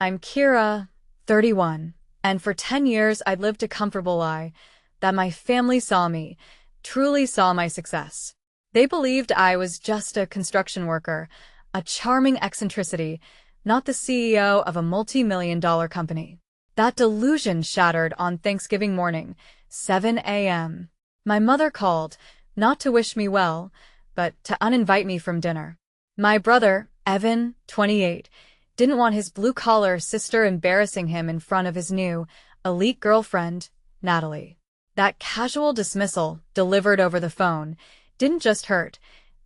I'm Kira, 31, and for 10 years I'd lived a comfortable lie that my family saw me, truly saw my success. They believed I was just a construction worker, a charming eccentricity, not the CEO of a multi-million-dollar company. That delusion shattered on Thanksgiving morning, 7 a.m. My mother called, not to wish me well, but to uninvite me from dinner. My brother, Evan, 28, didn't want his blue-collar sister embarrassing him in front of his new, elite girlfriend, Natalie. That casual dismissal, delivered over the phone, didn't just hurt,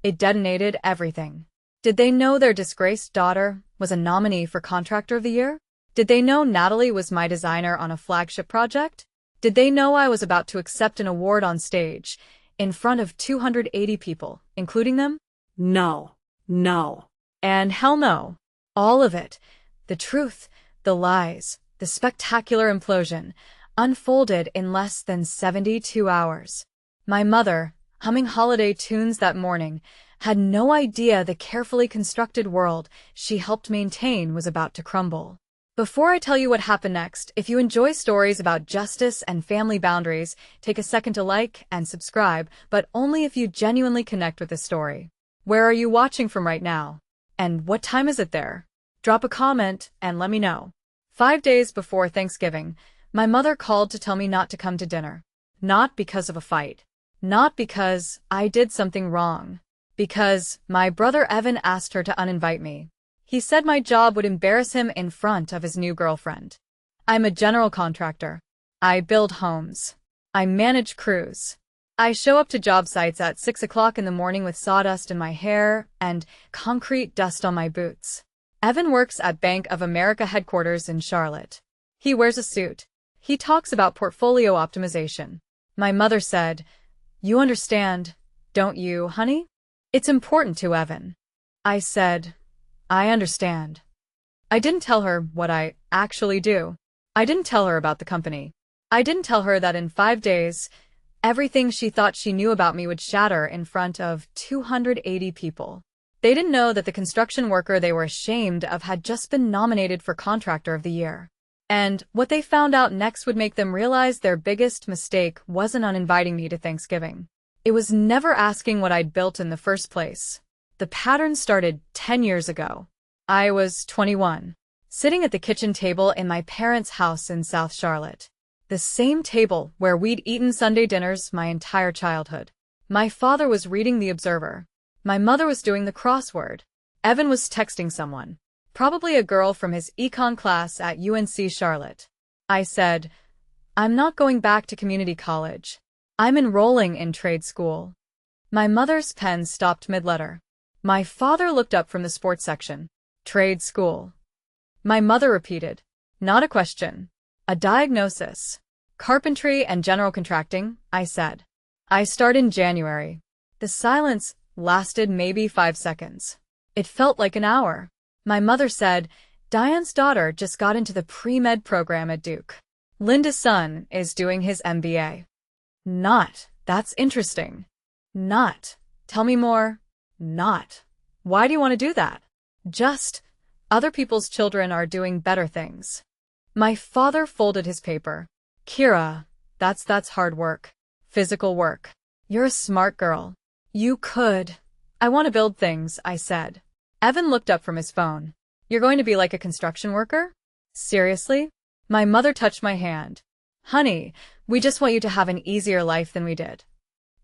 it detonated everything. Did they know their disgraced daughter was a nominee for Contractor of the Year? Did they know Natalie was my designer on a flagship project? Did they know I was about to accept an award on stage, in front of 280 people, including them? No. No. And hell no. All of it, the truth, the lies, the spectacular implosion, unfolded in less than 72 hours. My mother, humming holiday tunes that morning, had no idea the carefully constructed world she helped maintain was about to crumble. Before I tell you what happened next, if you enjoy stories about justice and family boundaries, take a second to like and subscribe, but only if you genuinely connect with the story. Where are you watching from right now? And what time is it there? Drop a comment and let me know. 5 days before Thanksgiving, my mother called to tell me not to come to dinner. Not because of a fight. Not because I did something wrong. Because my brother Evan asked her to uninvite me. He said my job would embarrass him in front of his new girlfriend. I'm a general contractor. I build homes. I manage crews. I show up to job sites at 6 o'clock in the morning with sawdust in my hair and concrete dust on my boots. Evan works at Bank of America headquarters in Charlotte. He wears a suit. He talks about portfolio optimization. My mother said, "You understand, don't you, honey? It's important to Evan." I said, "I understand." I didn't tell her what I actually do. I didn't tell her about the company. I didn't tell her that in 5 days, everything she thought she knew about me would shatter in front of 280 people. They didn't know that the construction worker they were ashamed of had just been nominated for Contractor of the Year. And what they found out next would make them realize their biggest mistake wasn't uninviting me to Thanksgiving. It was never asking what I'd built in the first place. The pattern started 10 years ago. I was 21, sitting at the kitchen table in my parents' house in South Charlotte. The same table where we'd eaten Sunday dinners my entire childhood. My father was reading The Observer. My mother was doing the crossword. Evan was texting someone, probably a girl from his econ class at UNC Charlotte. I said, "I'm not going back to community college. I'm enrolling in trade school." My mother's pen stopped mid-letter. My father looked up from the sports section. "Trade school." My mother repeated, "Not a question. A diagnosis." "Carpentry and general contracting," I said. "I start in January." The silence lasted maybe 5 seconds. It felt like an hour. My mother said, "Diane's daughter just got into the pre-med program at Duke. Linda's son is doing his MBA." Not, "That's interesting." Not, "Tell me more." Not, "Why do you want to do that?" Just, "Other people's children are doing better things." My father folded his paper. "Kira, that's hard work. Physical work. You're a smart girl. You could." "I want to build things," I said. Evan looked up from his phone. "You're going to be like a construction worker? Seriously?" My mother touched my hand. "Honey, we just want you to have an easier life than we did."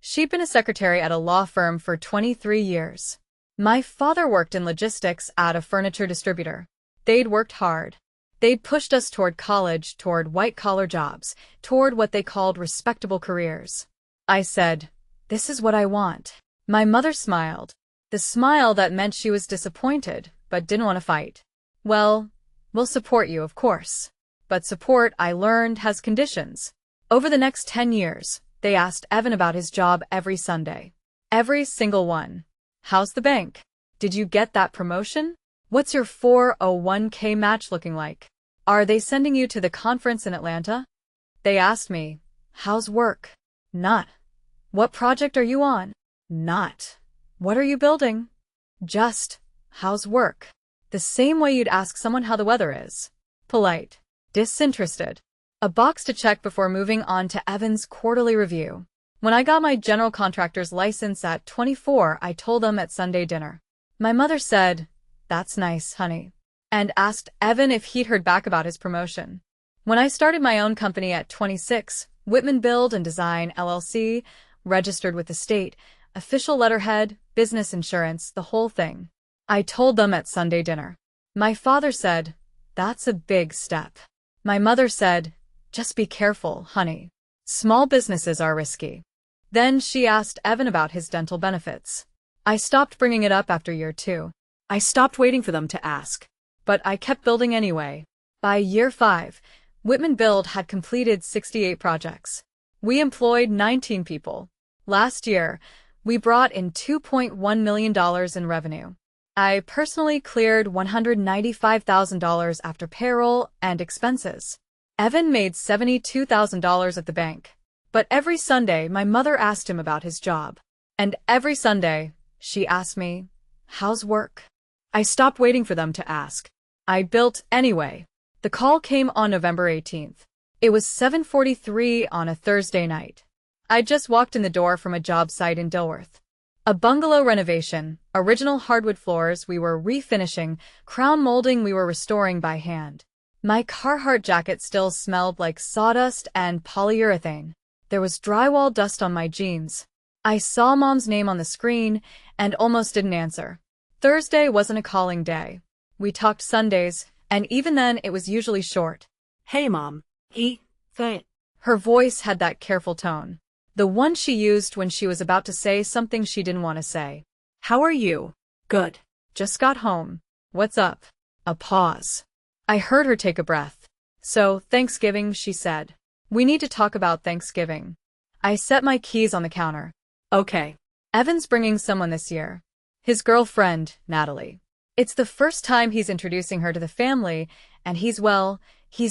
She'd been a secretary at a law firm for 23 years. My father worked in logistics at a furniture distributor. They'd worked hard. They'd pushed us toward college, toward white-collar jobs, toward what they called respectable careers. I said, "This is what I want." My mother smiled. The smile that meant she was disappointed, but didn't want to fight. "Well, we'll support you, of course. But support, I learned, has conditions." Over the next 10 years, they asked Evan about his job every Sunday. Every single one. "How's the bank? Did you get that promotion? What's your 401k match looking like? Are they sending you to the conference in Atlanta?" They asked me, "How's work?" Not, "What project are you on?" Not, "What are you building?" Just, "How's work?" The same way you'd ask someone how the weather is. polite, disinterested. A box to check before moving on to Evan's quarterly review. When I got my general contractor's license at 24, I told them at Sunday dinner. My mother said, "That's nice, honey," and asked Evan if he'd heard back about his promotion. When I started my own company at 26, Whitman Build and Design LLC, registered with the state, official letterhead, business insurance, the whole thing. I told them at Sunday dinner. My father said, "That's a big step." My mother said, "Just be careful, honey. Small businesses are risky." Then she asked Evan about his dental benefits. I stopped bringing it up after year 2. I stopped waiting for them to ask. But I kept building anyway. By year 5, Whitman Build had completed 68 projects. We employed 19 people. Last year, we brought in $2.1 million in revenue. I personally cleared $195,000 after payroll and expenses. Evan made $72,000 at the bank. But every Sunday, my mother asked him about his job. And every Sunday, she asked me, "How's work?" I stopped waiting for them to ask. I built anyway. The call came on November 18th. It was 7:43 on a Thursday night. I just walked in the door from a job site in Dilworth. A bungalow renovation, original hardwood floors we were refinishing, crown molding we were restoring by hand. My Carhartt jacket still smelled like sawdust and polyurethane. There was drywall dust on my jeans. I saw Mom's name on the screen and almost didn't answer. Thursday wasn't a calling day. We talked Sundays, and even then it was usually short. "Hey, Mom. Fine." Her voice had that careful tone. The one she used when she was about to say something she didn't want to say. "How are you?" "Good. Just got home. What's up?" A pause. I heard her take a breath. "So, Thanksgiving," she said. "We need to talk about Thanksgiving." I set my keys on the counter. "Okay. Evan's bringing someone this year. His girlfriend, Natalie. It's the first time he's introducing her to the family, and he's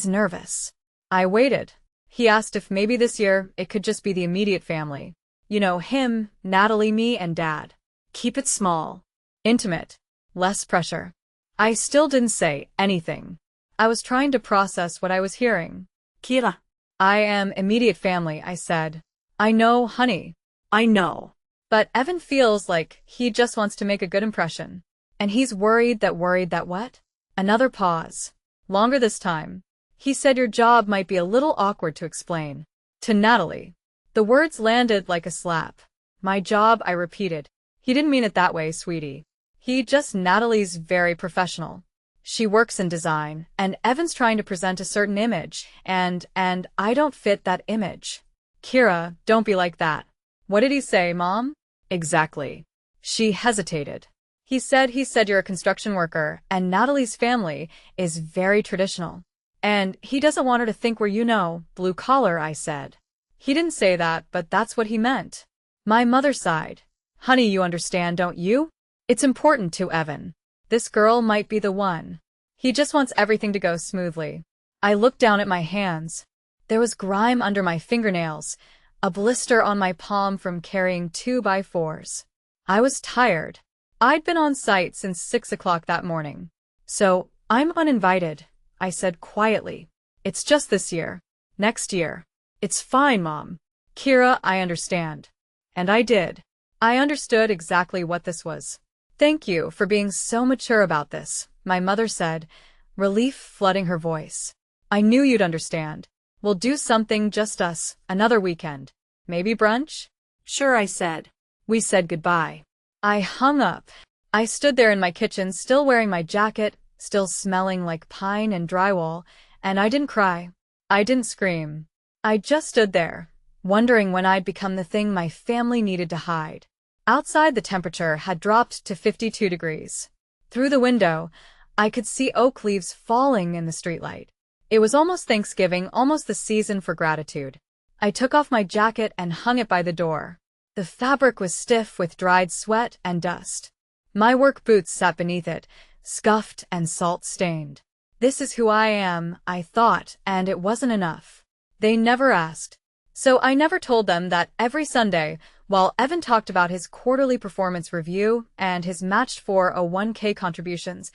nervous." I waited. He asked if maybe this year it could just be the immediate family. You know, him, Natalie, me, and Dad. Keep it small. Intimate. Less pressure. I still didn't say anything. I was trying to process what I was hearing. "Kira." "I am immediate family," I said. "I know, honey." "I know. But Evan feels like he just wants to make a good impression. And he's worried that what? Another pause. Longer this time. He said your job might be a little awkward to explain. To Natalie. The words landed like a slap. My job, I repeated. He didn't mean it that way, sweetie. Natalie's very professional. She works in design, and Evan's trying to present a certain image, and I don't fit that image. Kira, don't be like that. What did he say, Mom? Exactly. She hesitated. He said you're a construction worker, and Natalie's family is very traditional. And he doesn't want her to think we're, blue collar, I said. He didn't say that, but that's what he meant. My mother sighed. Honey, you understand, don't you? It's important to Evan. This girl might be the one. He just wants everything to go smoothly. I looked down at my hands. There was grime under my fingernails, a blister on my palm from carrying 2x4s. I was tired. I'd been on site since 6 o'clock that morning. So, I'm uninvited, I said quietly. It's just this year. Next year. It's fine, Mom. Kira, I understand. And I did. I understood exactly what this was. Thank you for being so mature about this, my mother said, relief flooding her voice. I knew you'd understand. We'll do something just us, another weekend. Maybe brunch? Sure, I said. We said goodbye. I hung up. I stood there in my kitchen, still wearing my jacket, still smelling like pine and drywall, and I didn't cry. I didn't scream. I just stood there, wondering when I'd become the thing my family needed to hide. Outside, the temperature had dropped to 52 degrees. Through the window, I could see oak leaves falling in the streetlight. It was almost Thanksgiving, almost the season for gratitude. I took off my jacket and hung it by the door. The fabric was stiff with dried sweat and dust. My work boots sat beneath it, scuffed and salt-stained. This is who I am, I thought, and it wasn't enough. They never asked. So I never told them that every Sunday, while Evan talked about his quarterly performance review and his matched 401k contributions,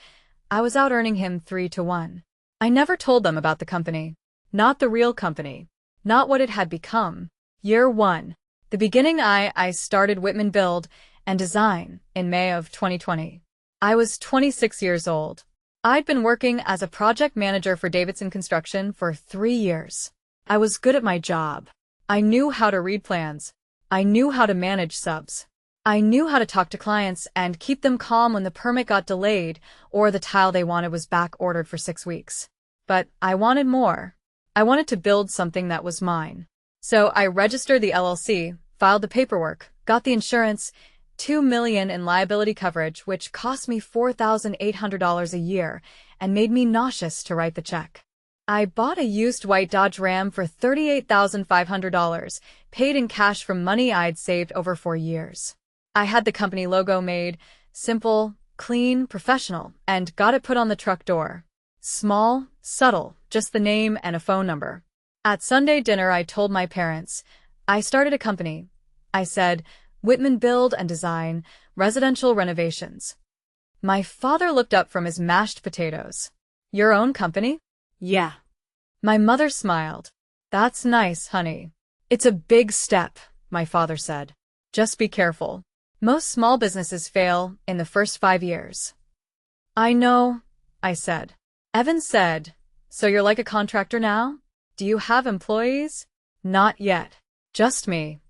I was out earning him 3-to-1. I never told them about the company. Not the real company. Not what it had become. Year 1. The beginning I started Whitman Build and Design in May of 2020. I was 26 years old. I'd been working as a project manager for Davidson Construction for 3 years. I was good at my job. I knew how to read plans. I knew how to manage subs. I knew how to talk to clients and keep them calm when the permit got delayed or the tile they wanted was back ordered for 6 weeks. But I wanted more. I wanted to build something that was mine. So I registered the LLC, filed the paperwork, got the insurance, $2 million in liability coverage, which cost me $4,800 a year and made me nauseous to write the check. I bought a used white Dodge Ram for $38,500, paid in cash from money I'd saved over 4 years. I had the company logo made, simple, clean, professional, and got it put on the truck door. Small, subtle, just the name and a phone number. At Sunday dinner, I told my parents, I started a company. I said, Whitman Build and Design, residential renovations. My father looked up from his mashed potatoes. Your own company? Yeah. My mother smiled. That's nice, honey. It's a big step, my father said. Just be careful. Most small businesses fail in the first 5 years. I know, I said. Evan said, so you're like a contractor now? Do you have employees? Not yet. Just me.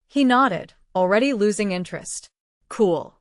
He nodded, already losing interest. Cool.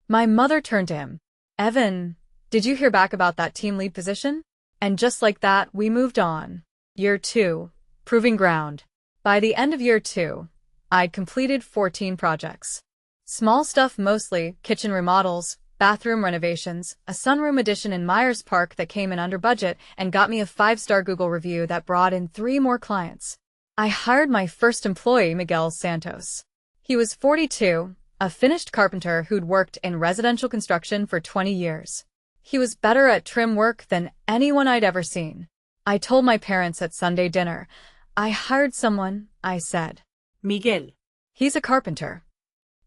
My mother turned to him. Evan, did you hear back about that team lead position? And just like that, we moved on. Year 2, proving ground. By the end of year 2, I'd completed 14 projects. Small stuff mostly, kitchen remodels, bathroom renovations, a sunroom addition in Myers Park that came in under budget and got me a 5-star Google review that brought in 3 more clients. I hired my first employee, Miguel Santos. He was 42, a finished carpenter who'd worked in residential construction for 20 years. He was better at trim work than anyone I'd ever seen. I told my parents at Sunday dinner, I hired someone, I said. Miguel. He's a carpenter.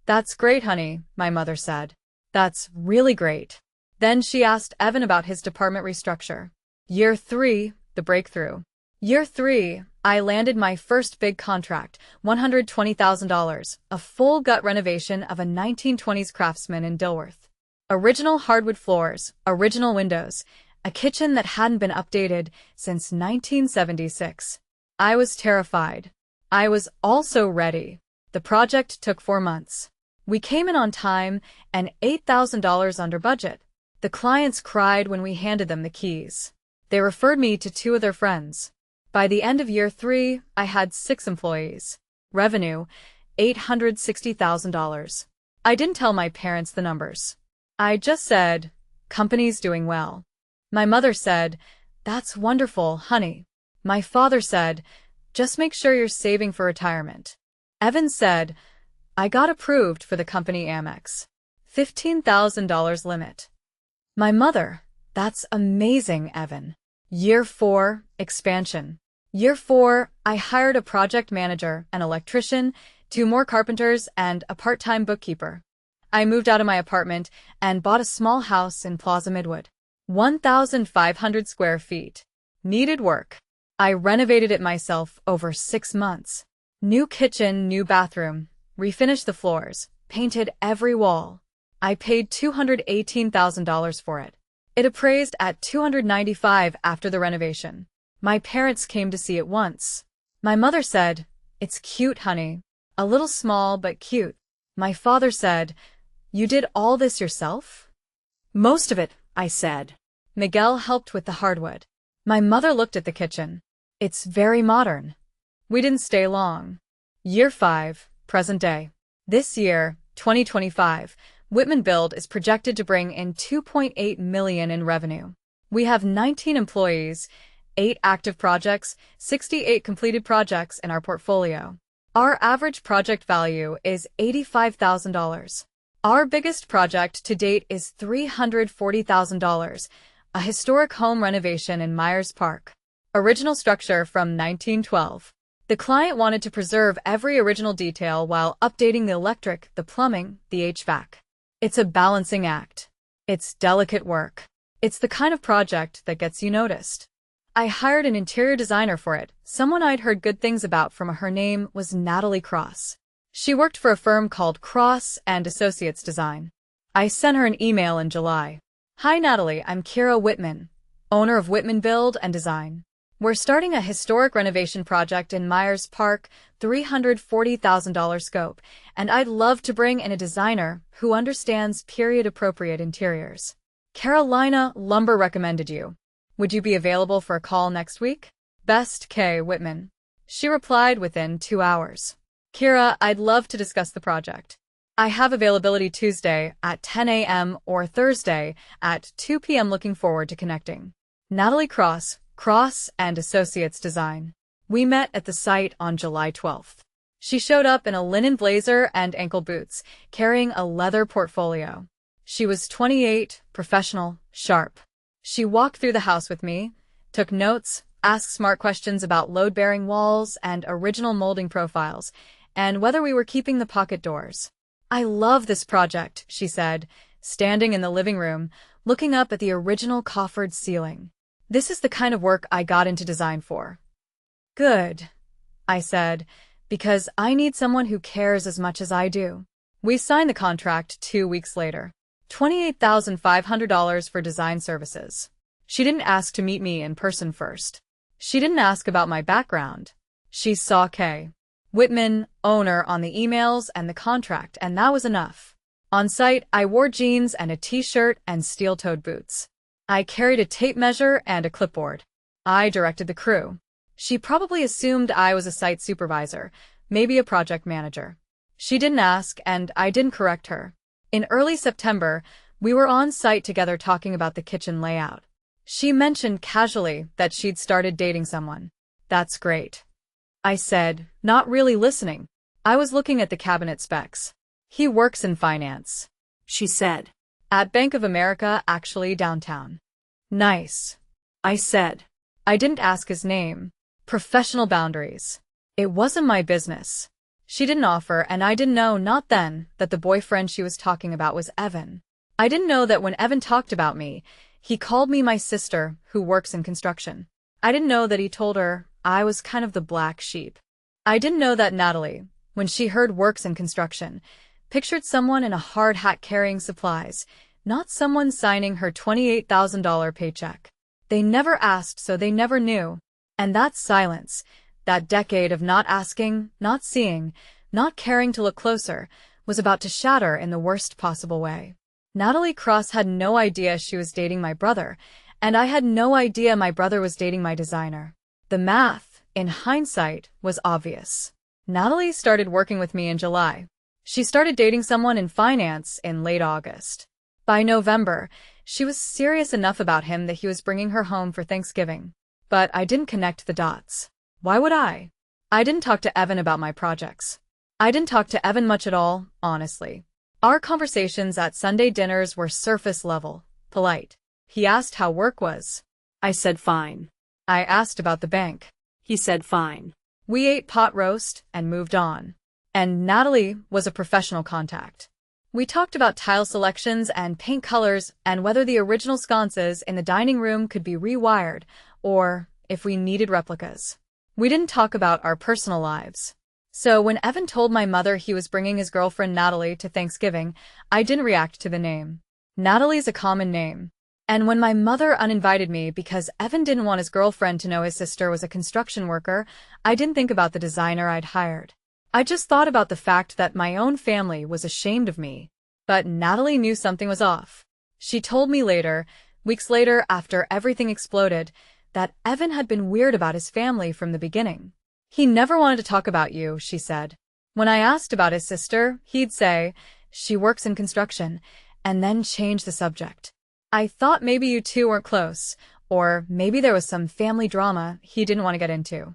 That's great, honey, my mother said. That's really great. Then she asked Evan about his department restructure. Year 3, the breakthrough. Year 3, I landed my first big contract, $120,000, a full gut renovation of a 1920s Craftsman in Dilworth. Original hardwood floors, original windows, a kitchen that hadn't been updated since 1976. I was terrified. I was also ready. The project took 4 months. We came in on time and $8,000 under budget. The clients cried when we handed them the keys. They referred me to 2 of their friends. By the end of year 3, I had 6 employees. Revenue, $860,000. I didn't tell my parents the numbers. I just said, company's doing well. My mother said, that's wonderful, honey. My father said, just make sure you're saving for retirement. Evan said, I got approved for the company Amex. $15,000 limit. My mother, that's amazing, Evan. Year 4, expansion. Year 4, I hired a project manager, an electrician, 2 more carpenters, and a part-time bookkeeper. I moved out of my apartment and bought a small house in Plaza Midwood. 1,500 square feet. Needed work. I renovated it myself over 6 months. New kitchen, new bathroom. Refinished the floors. Painted every wall. I paid $218,000 for it. It appraised at $295,000 after the renovation. My parents came to see it once. My mother said, it's cute, honey. A little small, but cute. My father said, you did all this yourself? Most of it, I said. Miguel helped with the hardwood. My mother looked at the kitchen. It's very modern. We didn't stay long. Year 5, present day. This year, 2025, Whitman Build is projected to bring in $2.8 million in revenue. We have 19 employees, 8 active projects, 68 completed projects in our portfolio. Our average project value is $85,000. Our biggest project to date is $340,000, a historic home renovation in Myers Park. Original structure from 1912. The client wanted to preserve every original detail while updating the electric, the plumbing, the HVAC. It's a balancing act. It's delicate work. It's the kind of project that gets you noticed. I hired an interior designer for it, someone I'd heard good things about from. Her name was Natalie Cross. She worked for a firm called Cross and Associates Design. I sent her an email in July. Hi Natalie, I'm Kira Whitman, owner of Whitman Build and Design. We're starting a historic renovation project in Myers Park, $340,000 scope, and I'd love to bring in a designer who understands period-appropriate interiors. Carolina Lumber recommended you. Would you be available for a call next week? Best K. Whitman. She replied within 2 hours. Kira, I'd love to discuss the project. I have availability Tuesday at 10 a.m. or Thursday at 2 p.m. Looking forward to connecting. Natalie Cross, Cross and Associates Design. We met at the site on July 12th. She showed up in a linen blazer and ankle boots, carrying a leather portfolio. She was 28, professional, sharp. She walked through the house with me, took notes, asked smart questions about load-bearing walls and original molding profiles, and whether we were keeping the pocket doors. I love this project, she said, standing in the living room, looking up at the original coffered ceiling. This is the kind of work I got into design for. Good, I said, because I need someone who cares as much as I do. We signed the contract 2 weeks later. $28,500 for design services. She didn't ask to meet me in person first. She didn't ask about my background. She saw K. Whitman, owner, on the emails and the contract, and that was enough. On site, I wore jeans and a t-shirt and steel-toed boots. I carried a tape measure and a clipboard. I directed the crew. She probably assumed I was a site supervisor, maybe a project manager. She didn't ask, and I didn't correct her. In early September, we were on site together talking about the kitchen layout. She mentioned casually that she'd started dating someone. That's great, I said, not really listening. I was looking at the cabinet specs. He works in finance, she said. At Bank of America, actually downtown. Nice, I said. I didn't ask his name. Professional boundaries. It wasn't my business. She didn't offer, and I didn't know, not then, that the boyfriend she was talking about was Evan. I didn't know that when Evan talked about me, he called me my sister, who works in construction. I didn't know that he told her I was kind of the black sheep. I didn't know that Natalie, when she heard works in construction, pictured someone in a hard hat carrying supplies, not someone signing her $28,000 paycheck. They never asked, so they never knew. And that silence, that decade of not asking, not seeing, not caring to look closer, was about to shatter in the worst possible way. Natalie Cross had no idea she was dating my brother, and I had no idea my brother was dating my designer. The math, in hindsight, was obvious. Natalie started working with me in July. She started dating someone in finance in late August. By November, she was serious enough about him that he was bringing her home for Thanksgiving. But I didn't connect the dots. Why would I? I didn't talk to Evan about my projects. I didn't talk to Evan much at all, honestly. Our conversations at Sunday dinners were surface level, polite. He asked how work was. I said fine. I asked about the bank. He said fine. We ate pot roast and moved on. And Natalie was a professional contact. We talked about tile selections and paint colors and whether the original sconces in the dining room could be rewired, or if we needed replicas. We didn't talk about our personal lives. So when Evan told my mother he was bringing his girlfriend Natalie to Thanksgiving, I didn't react to the name. Natalie's a common name. And when my mother uninvited me because Evan didn't want his girlfriend to know his sister was a construction worker, I didn't think about the designer I'd hired. I just thought about the fact that my own family was ashamed of me. But Natalie knew something was off. She told me later, weeks later after everything exploded, that Evan had been weird about his family from the beginning. He never wanted to talk about you, she said. When I asked about his sister, he'd say, she works in construction, and then change the subject. I thought maybe you two weren't close, or maybe there was some family drama he didn't want to get into.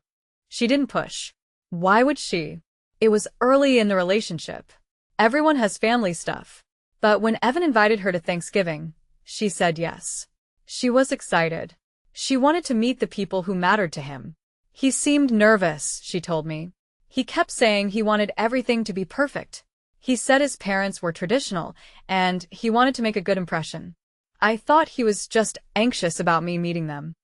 She didn't push. Why would she? It was early in the relationship. Everyone has family stuff. But when Evan invited her to Thanksgiving, she said yes. She was excited. She wanted to meet the people who mattered to him. He seemed nervous, she told me. He kept saying he wanted everything to be perfect. He said his parents were traditional, and he wanted to make a good impression. I thought he was just anxious about me meeting them.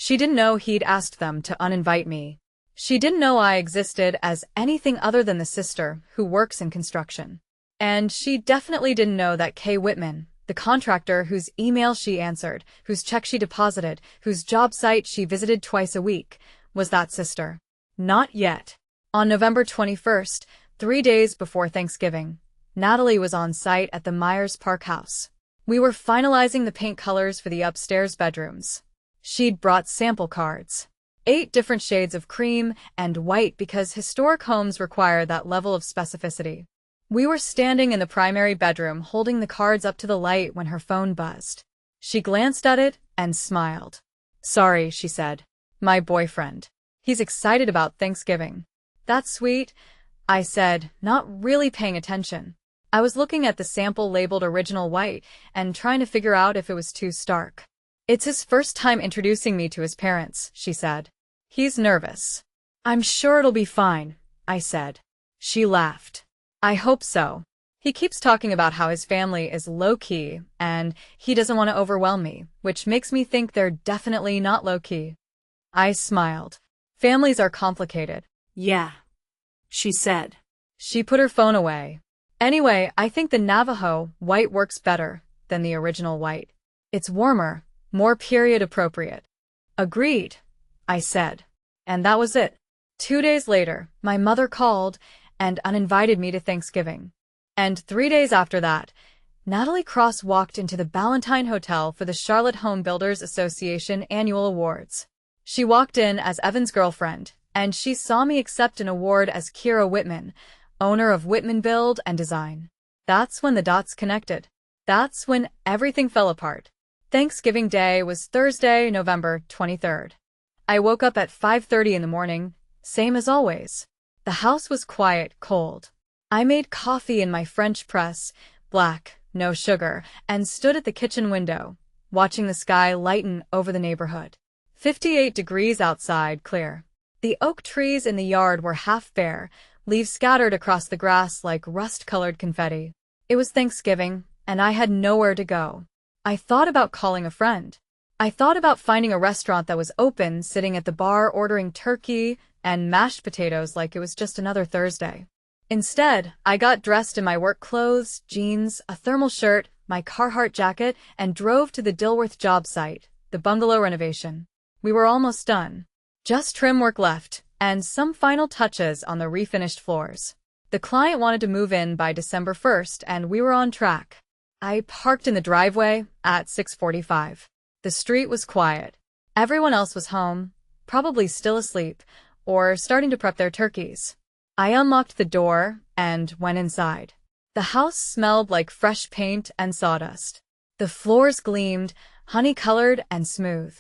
She didn't know he'd asked them to uninvite me. She didn't know I existed as anything other than the sister who works in construction. And she definitely didn't know that Kay Whitman, the contractor whose email she answered, whose check she deposited, whose job site she visited twice a week, was that sister. Not yet. On November 21st, 3 days before Thanksgiving, Natalie was on site at the Myers Park house. We were finalizing the paint colors for the upstairs bedrooms. She'd brought sample cards. 8 different shades of cream and white because historic homes require that level of specificity. We were standing in the primary bedroom holding the cards up to the light when her phone buzzed. She glanced at it and smiled. "Sorry," she said. "My boyfriend. He's excited about Thanksgiving." "That's sweet," I said, not really paying attention. I was looking at the sample labeled Original White and trying to figure out if it was too stark. "It's his first time introducing me to his parents," she said. "He's nervous." "I'm sure it'll be fine," I said. She laughed. "I hope so. He keeps talking about how his family is low-key and he doesn't want to overwhelm me, which makes me think they're definitely not low-key." I smiled. "Families are complicated." "Yeah," she said. She put her phone away. "Anyway, I think the Navajo white works better than the Original White. It's warmer, more period appropriate." "Agreed," I said. And that was it. 2 days later, my mother called and uninvited me to Thanksgiving. And 3 days after that, Natalie Cross walked into the Ballantine Hotel for the Charlotte Home Builders Association Annual Awards. She walked in as Evan's girlfriend, and she saw me accept an award as Kira Whitman, owner of Whitman Build and Design. That's when the dots connected. That's when everything fell apart. Thanksgiving Day was Thursday, November 23rd. I woke up at 5:30 in the morning, same as always. The house was quiet, cold. I made coffee in my French press, black, no sugar, and stood at the kitchen window, watching the sky lighten over the neighborhood. 58 degrees outside, clear. The oak trees in the yard were half bare, leaves scattered across the grass like rust-colored confetti. It was Thanksgiving, and I had nowhere to go. I thought about calling a friend. I thought about finding a restaurant that was open, sitting at the bar ordering turkey and mashed potatoes like it was just another Thursday. Instead, I got dressed in my work clothes, jeans, a thermal shirt, my Carhartt jacket, and drove to the Dilworth job site, the bungalow renovation. We were almost done. Just trim work left, and some final touches on the refinished floors. The client wanted to move in by December 1st, and we were on track. I parked in the driveway at 6:45. The street was quiet. Everyone else was home, probably still asleep, or starting to prep their turkeys. I unlocked the door and went inside. The house smelled like fresh paint and sawdust. The floors gleamed, honey-colored and smooth.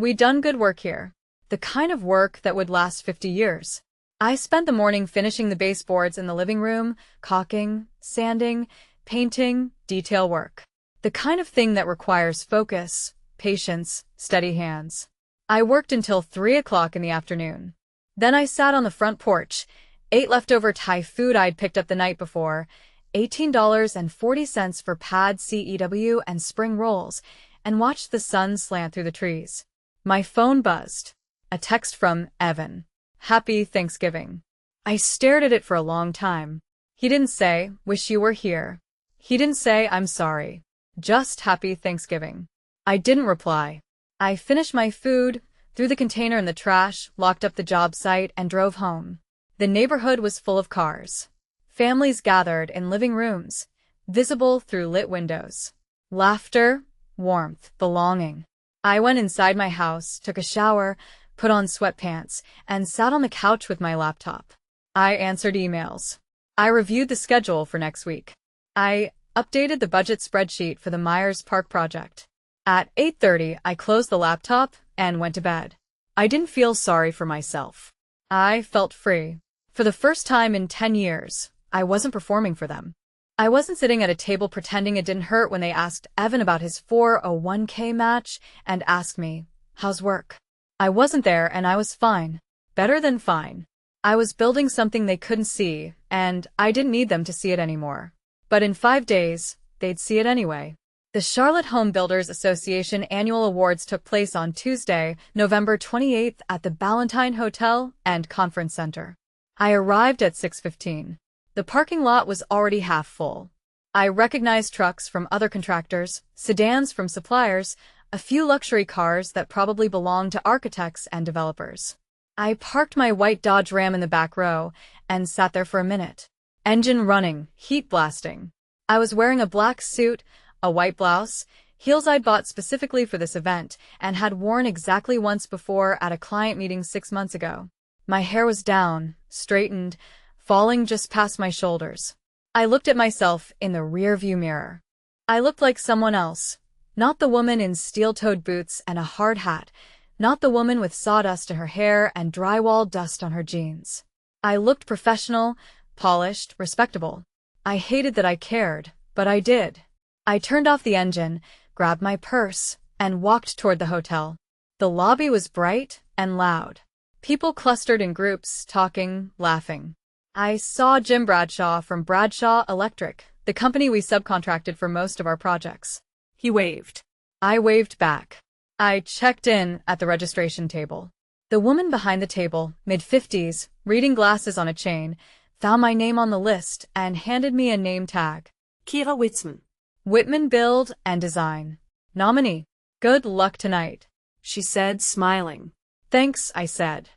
We'd done good work here. The kind of work that would last 50 years. I spent the morning finishing the baseboards in the living room, caulking, sanding, painting, detail work. The kind of thing that requires focus, patience, steady hands. I worked until 3 o'clock in the afternoon. Then I sat on the front porch, ate leftover Thai food I'd picked up the night before, $18.40 for pad CEW and spring rolls, and watched the sun slant through the trees. My phone buzzed. A text from Evan. "Happy Thanksgiving." I stared at it for a long time. He didn't say, "Wish you were here." He didn't say, "I'm sorry." Just "Happy Thanksgiving." I didn't reply. I finished my food, threw the container in the trash, locked up the job site, and drove home. The neighborhood was full of cars. Families gathered in living rooms, visible through lit windows. Laughter, warmth, belonging. I went inside my house, took a shower, put on sweatpants, and sat on the couch with my laptop. I answered emails. I reviewed the schedule for next week. I updated the budget spreadsheet for the Myers Park project. At 8:30, I closed the laptop and went to bed. I didn't feel sorry for myself. I felt free. For the first time in 10 years, I wasn't performing for them. I wasn't sitting at a table pretending it didn't hurt when they asked Evan about his 401k match and asked me, "How's work?" I wasn't there and I was fine. Better than fine. I was building something they couldn't see, and I didn't need them to see it anymore. But in 5 days, they'd see it anyway. The Charlotte Home Builders Association Annual Awards took place on Tuesday, November 28th at the Ballantine Hotel and Conference Center. I arrived at 6:15. The parking lot was already half full. I recognized trucks from other contractors, sedans from suppliers, a few luxury cars that probably belonged to architects and developers. I parked my white Dodge Ram in the back row and sat there for a minute. Engine running, heat blasting. I was wearing a black suit, a white blouse, heels I'd bought specifically for this event and had worn exactly once before at a client meeting 6 months ago. My hair was down, straightened, falling just past my shoulders. I looked at myself in the rearview mirror. I looked like someone else. Not the woman in steel-toed boots and a hard hat. Not the woman with sawdust in her hair and drywall dust on her jeans. I looked professional, polished, respectable. I hated that I cared, but I did. I turned off the engine, grabbed my purse, and walked toward the hotel. The lobby was bright and loud. People clustered in groups, talking, laughing. I saw Jim Bradshaw from Bradshaw Electric, the company we subcontracted for most of our projects. He waved. I waved back. I checked in at the registration table. The woman behind the table, mid-50s, reading glasses on a chain, found my name on the list and handed me a name tag. Kira Whitman. Whitman Build and Design. Nominee. Good luck tonight, she said, smiling. Thanks, I said.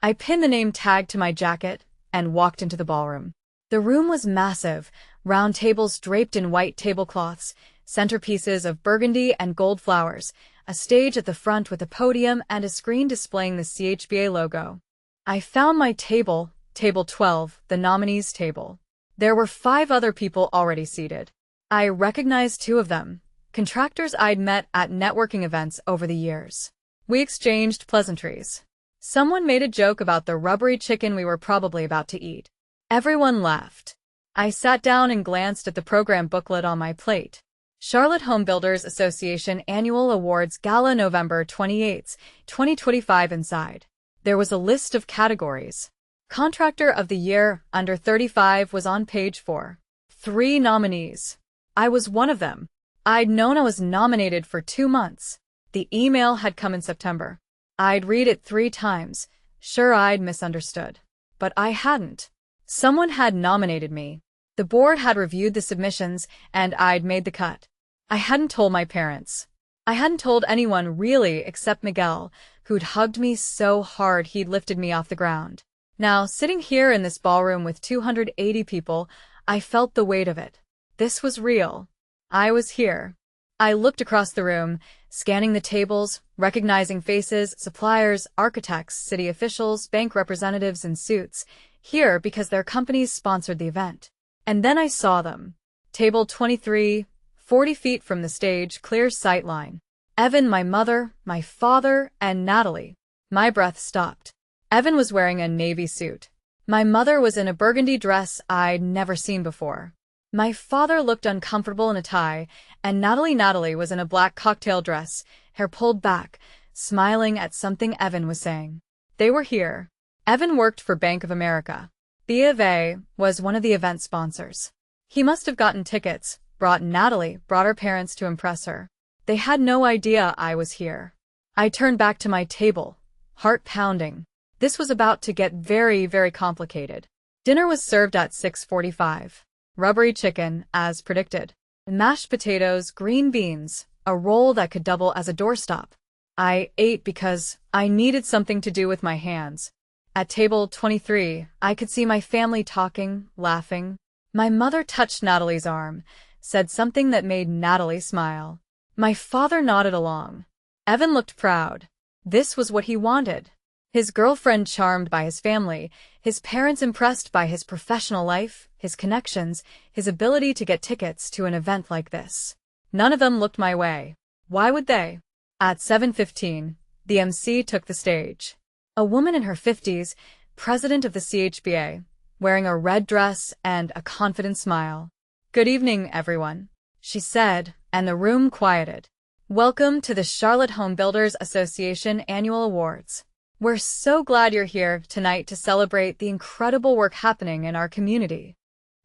I pinned the name tag to my jacket and walked into the ballroom. The room was massive, round tables draped in white tablecloths, centerpieces of burgundy and gold flowers, a stage at the front with a podium and a screen displaying the CHBA logo. I found my table, table 12, the nominees' table. There were 5 other people already seated. I recognized 2 of them, contractors I'd met at networking events over the years. We exchanged pleasantries. Someone made a joke about the rubbery chicken we were probably about to eat. Everyone laughed. I sat down and glanced at the program booklet on my plate. Charlotte Home Builders Association Annual Awards Gala November 28, 2025 inside. There was a list of categories. Contractor of the Year, under 35, was on page 4. 3 nominees. I was one of them. I'd known I was nominated for 2 months. The email had come in September. I'd read it 3 times. Sure, I'd misunderstood. But I hadn't. Someone had nominated me. The board had reviewed the submissions, and I'd made the cut. I hadn't told my parents. I hadn't told anyone really except Miguel, who'd hugged me so hard he'd lifted me off the ground. Now, sitting here in this ballroom with 280 people, I felt the weight of it. This was real. I was here. I looked across the room, scanning the tables, recognizing faces, suppliers, architects, city officials, bank representatives in suits, here because their companies sponsored the event. And then I saw them. Table 23, 40 feet from the stage, clear sight line. Evan, my mother, my father, and Natalie. My breath stopped. Evan was wearing a navy suit. My mother was in a burgundy dress I'd never seen before. My father looked uncomfortable in a tie, and Natalie was in a black cocktail dress, hair pulled back, smiling at something Evan was saying. They were here. Evan worked for Bank of America. B of A was one of the event sponsors. He must have gotten tickets, brought her parents to impress her. They had no idea I was here. I turned back to my table, heart pounding. This was about to get very, very complicated. Dinner was served at 6:45. Rubbery chicken, as predicted. Mashed potatoes, green beans, a roll that could double as a doorstop. I ate because I needed something to do with my hands. At table 23, I could see my family talking, laughing. My mother touched Natalie's arm, said something that made Natalie smile. My father nodded along. Evan looked proud. This was what he wanted. His girlfriend charmed by his family, his parents impressed by his professional life, his connections, his ability to get tickets to an event like this. None of them looked my way. Why would they? At 7:15, the MC took the stage. A woman in her 50s, president of the CHBA, wearing a red dress and a confident smile. Good evening, everyone, she said, and the room quieted. Welcome to the Charlotte Home Builders Association Annual Awards. We're so glad you're here tonight to celebrate the incredible work happening in our community.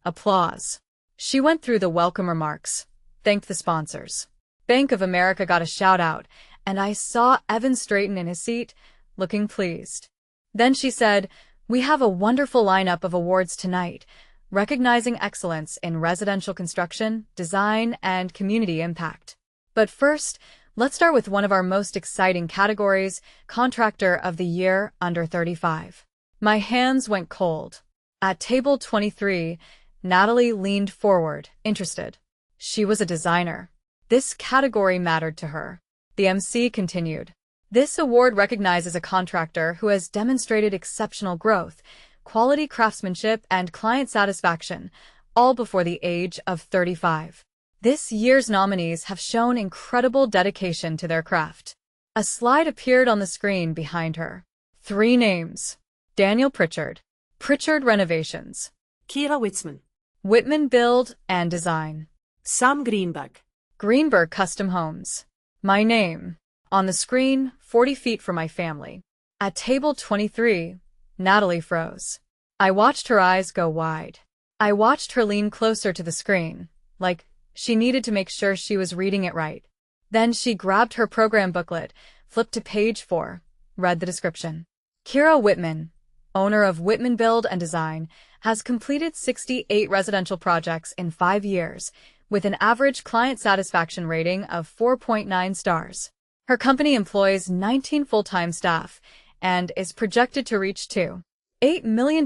Applause. She went through the welcome remarks, thanked the sponsors, Bank of America got a shout-out, and I saw Evan straighten in his seat, looking pleased. Then she said, "We have a wonderful lineup of awards tonight, recognizing excellence in residential construction, design, and community impact. But first, let's start with one of our most exciting categories, Contractor of the Year under 35. My hands went cold. At table 23, Natalie leaned forward, interested. She was a designer. This category mattered to her. The MC continued. This award recognizes a contractor who has demonstrated exceptional growth, quality craftsmanship, and client satisfaction, all before the age of 35. This year's nominees have shown incredible dedication to their craft. A slide appeared on the screen behind her. 3 names. Daniel Pritchard. Pritchard Renovations. Kira Whitman. Whitman Build and Design. Sam Greenberg. Greenberg Custom Homes. My name. On the screen, 40 feet from my family. At table 23, Natalie froze. I watched her eyes go wide. I watched her lean closer to the screen, like she needed to make sure she was reading it right. Then she grabbed her program booklet, flipped to page 4, read the description. Kira Whitman, owner of Whitman Build and Design, has completed 68 residential projects in 5 years, with an average client satisfaction rating of 4.9 stars. Her company employs 19 full-time staff and is projected to reach $2.8 million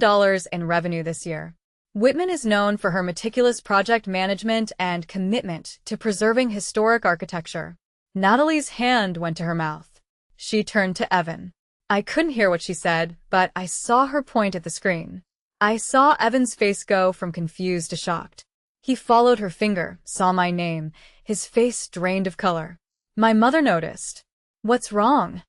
in revenue this year. Whitman is known for her meticulous project management and commitment to preserving historic architecture. Natalie's hand went to her mouth. She turned to Evan. I couldn't hear what she said, but I saw her point at the screen. I saw Evan's face go from confused to shocked. He followed her finger, saw my name, his face drained of color. My mother noticed. What's wrong?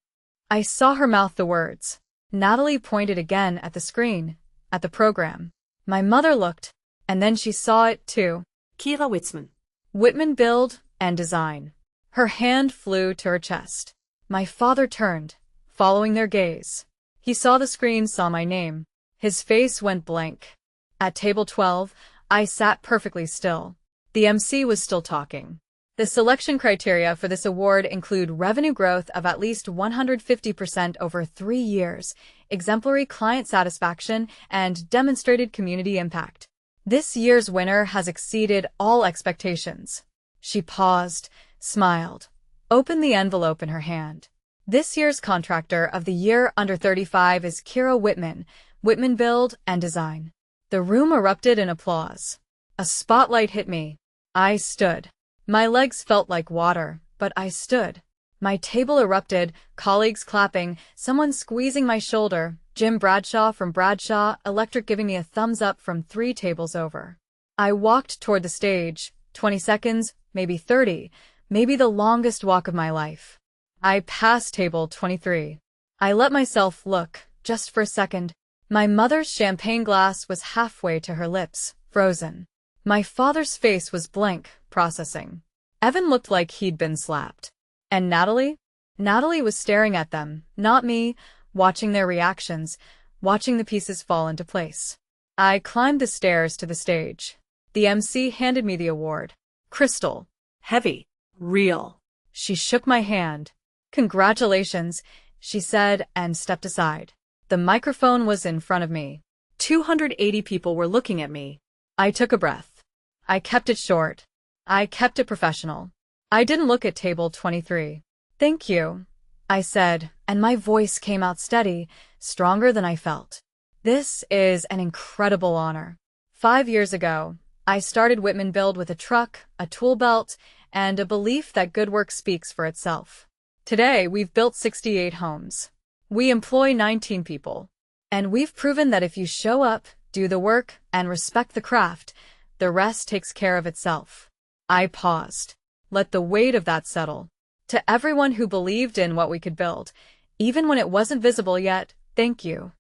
I saw her mouth the words. Natalie pointed again at the screen, at the program. My mother looked, and then she saw it too. Kira Whitman. Whitman Build and Design. Her hand flew to her chest. My father turned, following their gaze. He saw the screen, saw my name. His face went blank. At table 12, I sat perfectly still. The MC was still talking. The selection criteria for this award include revenue growth of at least 150% over 3 years, exemplary client satisfaction, and demonstrated community impact. This year's winner has exceeded all expectations. She paused, smiled, opened the envelope in her hand. This year's Contractor of the Year under 35 is Kira Whitman, Whitman Build and Design. The room erupted in applause. A spotlight hit me. I stood. My legs felt like water, but I stood. My table erupted, colleagues clapping, someone squeezing my shoulder, Jim Bradshaw from Bradshaw Electric giving me a thumbs up from 3 tables over. I walked toward the stage, 20 seconds, maybe 30, maybe the longest walk of my life. I passed table 23. I let myself look, just for a second. My mother's champagne glass was halfway to her lips, frozen. My father's face was blank, processing. Evan looked like he'd been slapped. And Natalie? Natalie was staring at them, not me, watching their reactions, watching the pieces fall into place. I climbed the stairs to the stage. The MC handed me the award. Crystal. Heavy. Real. She shook my hand. Congratulations, she said, and stepped aside. The microphone was in front of me. 280 people were looking at me. I took a breath. I kept it short. I kept it professional. I didn't look at table 23. Thank you, I said, and my voice came out steady, stronger than I felt. This is an incredible honor. 5 years ago, I started Whitman Build with a truck, a tool belt, and a belief that good work speaks for itself. Today, we've built 68 homes. We employ 19 people. And we've proven that if you show up, do the work, and respect the craft, the rest takes care of itself. I paused. Let the weight of that settle. To everyone who believed in what we could build, even when it wasn't visible yet, thank you.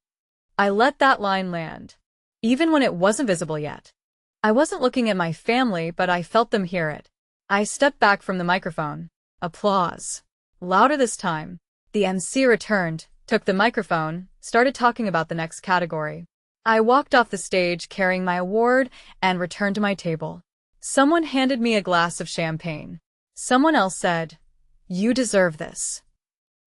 I let that line land. Even when it wasn't visible yet. I wasn't looking at my family, but I felt them hear it. I stepped back from the microphone. Applause. Louder this time. The MC returned, took the microphone, started talking about the next category. I walked off the stage carrying my award and returned to my table. Someone handed me a glass of champagne. Someone else said, "You deserve this."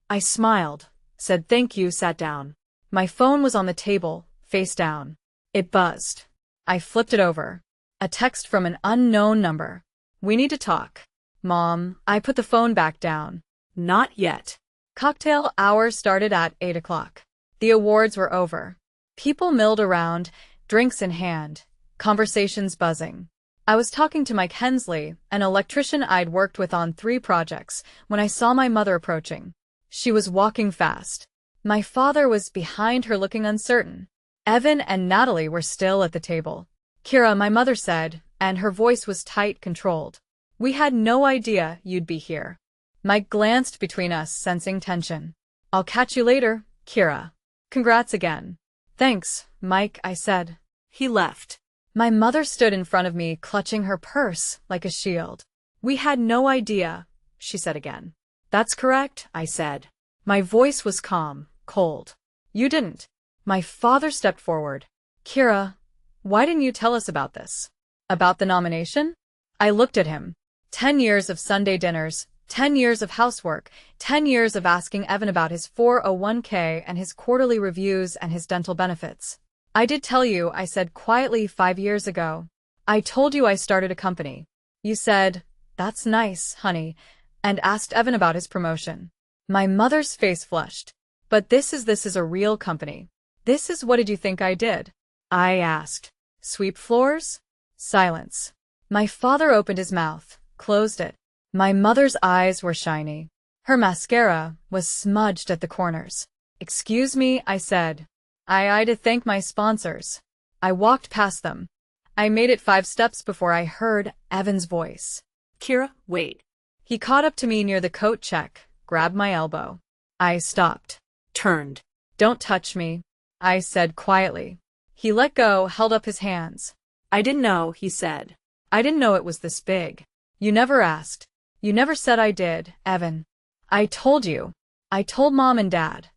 I smiled, said thank you, sat down. My phone was on the table, face down. It buzzed. I flipped it over. A text from an unknown number. "We need to talk." "Mom," I put the phone back down. Not yet. Cocktail hour started at 8 o'clock. The awards were over. People milled around, drinks in hand, conversations buzzing. I was talking to Mike Hensley, an electrician I'd worked with on 3 projects, when I saw my mother approaching. She was walking fast. My father was behind her looking uncertain. Evan and Natalie were still at the table. "Kira," my mother said, and her voice was tight, controlled. "We had no idea you'd be here." Mike glanced between us, sensing tension. "I'll catch you later, Kira. Congrats again." "Thanks, Mike," I said. He left. My mother stood in front of me, clutching her purse like a shield. "We had no idea," she said again. That's correct, I said. My voice was calm, cold. "You didn't." My father stepped forward. "Kira, why didn't you tell us about this? About the nomination?" I looked at him. 10 years of Sunday dinners, 10 years of housework, 10 years of asking Evan about his 401k and his quarterly reviews and his dental benefits. "I did tell you," I said quietly, 5 years ago. "I told you I started a company. You said, 'That's nice, honey,' and asked Evan about his promotion." My mother's face flushed. "But this is a real company. This is what did you think I did?" I asked. "Sweep floors?" Silence. My father opened his mouth, closed it. My mother's eyes were shiny. Her mascara was smudged at the corners. "Excuse me," I said. I to thank my sponsors." I walked past them. I made it 5 steps before I heard Evan's voice. "Kira, wait." He caught up to me near the coat check, grabbed my elbow. I stopped. Turned. "Don't touch me," I said quietly. He let go, held up his hands. "I didn't know," he said. "I didn't know it was this big. You never asked. You never said I did, Evan. I told you. I told Mom and Dad.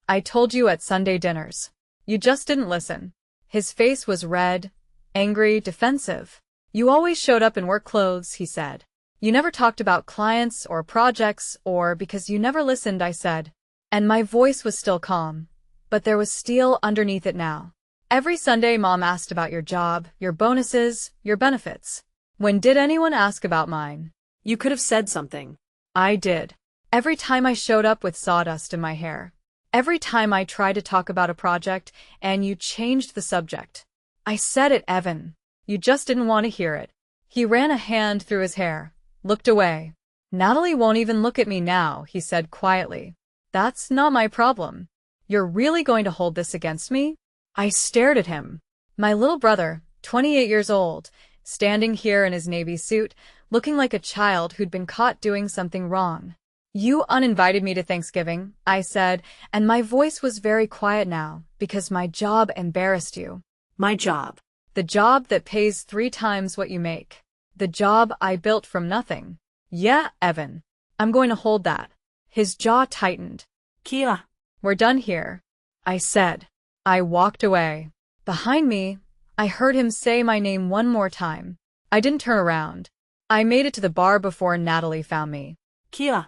I told you at Sunday dinners. You just didn't listen." His face was red, angry, defensive. "You always showed up in work clothes," he said. "You never talked about clients or projects or because you never listened," I said. And my voice was still calm, but there was steel underneath it now. "Every Sunday Mom asked about your job, your bonuses, your benefits. When did anyone ask about mine?" You could have said something. I did. Every time I showed up with sawdust in my hair. Every time I tried to talk about a project and you changed the subject. I said it, Evan. You just didn't want to hear it. He ran a hand through his hair, looked away. "Natalie won't even look at me now," he said quietly. "That's not my problem. You're really going to hold this against me?" I stared at him. My little brother, 28 years old, standing here in his navy suit, looking like a child who'd been caught doing something wrong. "You uninvited me to Thanksgiving," I said, and my voice was very quiet now, because my job embarrassed you. My job. The job that pays 3 times what you make. The job I built from nothing. "Yeah, Evan. I'm going to hold that." His jaw tightened. "Kira." "We're done here," I said. I walked away. Behind me, I heard him say my name one more time. I didn't turn around. I made it to the bar before Natalie found me. "Kira."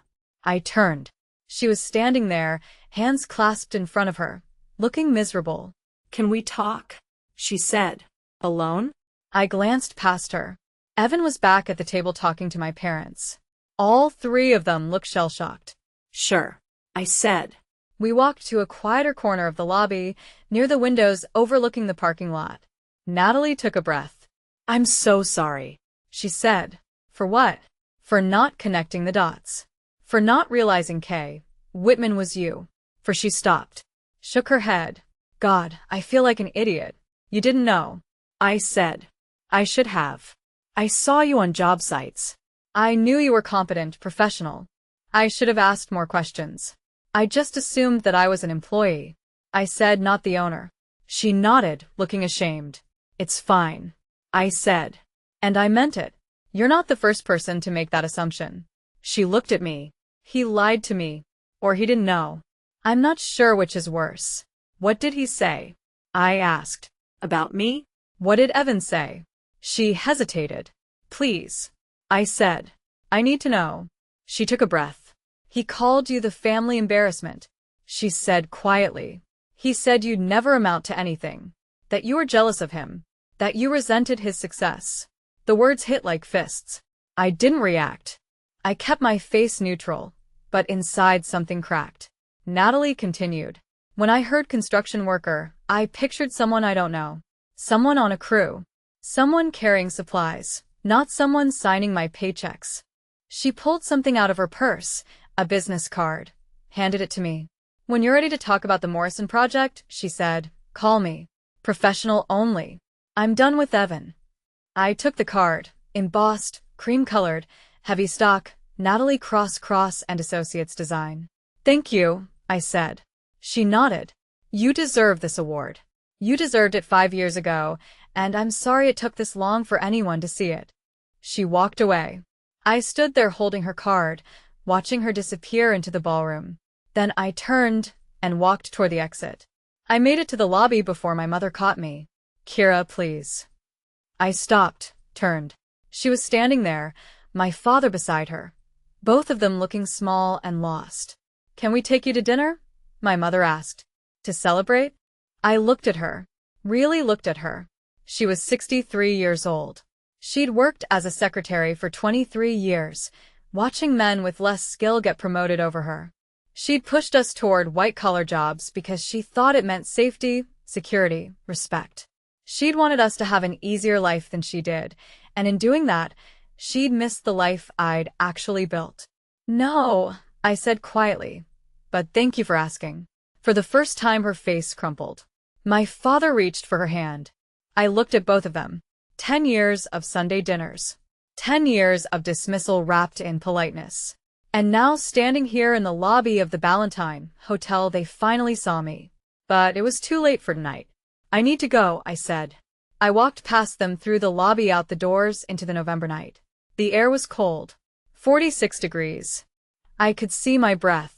I turned. She was standing there, hands clasped in front of her, looking miserable. "Can we talk?" she said. "Alone?" I glanced past her. Evan was back at the table talking to my parents. All 3 of them looked shell-shocked. "Sure," I said. We walked to a quieter corner of the lobby, near the windows overlooking the parking lot. Natalie took a breath. "I'm so sorry," she said. "For what?" "For not connecting the dots. For not realizing Whitman was you." For she stopped. Shook her head. "God, I feel like an idiot. You didn't know." I said. "I should have. I saw you on job sites. I knew you were competent, professional. I should have asked more questions. I just assumed that I was an employee." I said, "Not the owner." She nodded, looking ashamed. "It's fine," I said. And I meant it. "You're not the first person to make that assumption." She looked at me. He lied to me. Or he didn't know. I'm not sure which is worse. "What did he say?" I asked. "About me?" "What did Evan say?" She hesitated. "Please," I said. I need to know. She took a breath. He called you the family embarrassment, she said quietly. He said you'd never amount to anything, that you were jealous of him, that you resented his success. The words hit like fists. I didn't react. I kept my face neutral, but inside something cracked. Natalie continued. When I heard construction worker, I pictured someone I don't know. Someone on a crew. Someone carrying supplies, not someone signing my paychecks. She pulled something out of her purse, a business card, handed it to me. When you're ready to talk about the Morrison project, she said, call me. Professional only. I'm done with Evan. I took the card, embossed, cream-colored, heavy stock, Natalie Cross and Associates design. Thank you, I said. She nodded. You deserve this award. You deserved it 5 years ago, and I'm sorry it took this long for anyone to see it. She walked away. I stood there holding her card, watching her disappear into the ballroom. Then I turned and walked toward the exit. I made it to the lobby before my mother caught me. Kira, please. I stopped, turned. She was standing there, my father beside her, both of them looking small and lost. Can we take you to dinner? My mother asked. To celebrate? I looked at her. Really looked at her. She was 63 years old. She'd worked as a secretary for 23 years, watching men with less skill get promoted over her. She'd pushed us toward white-collar jobs because she thought it meant safety, security, respect. She'd wanted us to have an easier life than she did, and in doing that, she'd missed the life I'd actually built. No, I said quietly, but thank you for asking. For the first time her face crumpled. My father reached for her hand. I looked at both of them. 10 years of Sunday dinners. 10 years of dismissal wrapped in politeness. And now standing here in the lobby of the Ballantine Hotel they finally saw me. But it was too late for tonight. I need to go, I said. I walked past them through the lobby out the doors into the November night. The air was cold. 46 degrees. I could see my breath.